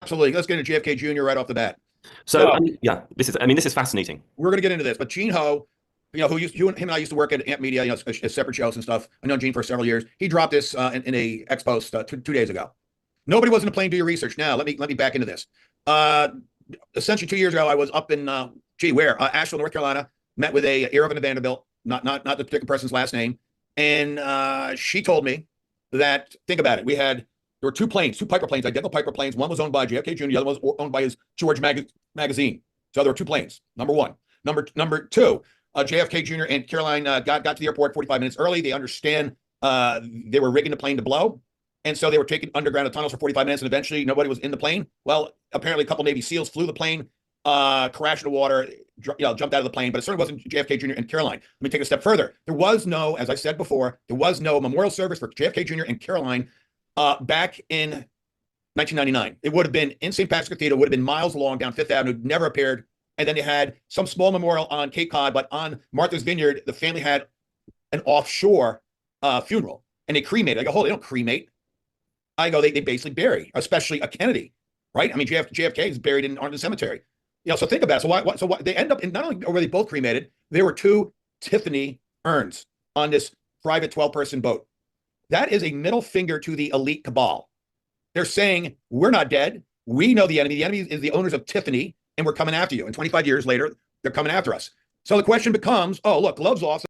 Absolutely. Let's get into JFK Jr. right off the bat. So, So I mean, yeah, this is fascinating. we're going to get into this, but Gene Ho, him and I used to work at Amp Media, as separate shows and stuff. I know Gene for several years. He dropped this in a X post 2 days ago. Nobody was in the plane. Do your research now. Let me back into this. Uh, Essentially 2 years ago, I was up in Asheville, North Carolina. Met with a ear of a Vanderbilt, not the particular person's last name, and she told me that think about it. There were two planes, two Piper planes, identical Piper planes. One was owned by JFK Jr., the other one was owned by his George magazine. So there were two planes. Number one. Number two, JFK Jr. and Caroline got to the airport 45 minutes early. They understand they were rigging the plane to blow. And so they were taking underground tunnels for 45 minutes, and eventually nobody was in the plane. Well, apparently a couple Navy SEALs flew the plane, crashed in the water, jumped out of the plane, but it certainly wasn't JFK Jr. and Caroline. Let me take it a step further. There was no, as I said before, there was no memorial service for JFK Jr. and Caroline back in 1999. It would have been in St. Patrick's Cathedral, would have been miles long down Fifth Avenue, never appeared. And then they had some small memorial on Cape Cod, but on Martha's Vineyard, the family had an offshore funeral, and they cremated. I go, hold, they don't cremate. I go, they basically bury, especially a Kennedy, right? I mean, JFK is buried in Arlington Cemetery. So think about it. So why they end up in, not only were they both cremated, there were two Tiffany urns on this private 12-person boat. That is a middle finger to the elite cabal. They're saying, we're not dead. We know the enemy. The enemy is the owners of Tiffany, and we're coming after you. And 25 years later, they're coming after us. So the question becomes, oh, look, gloves off.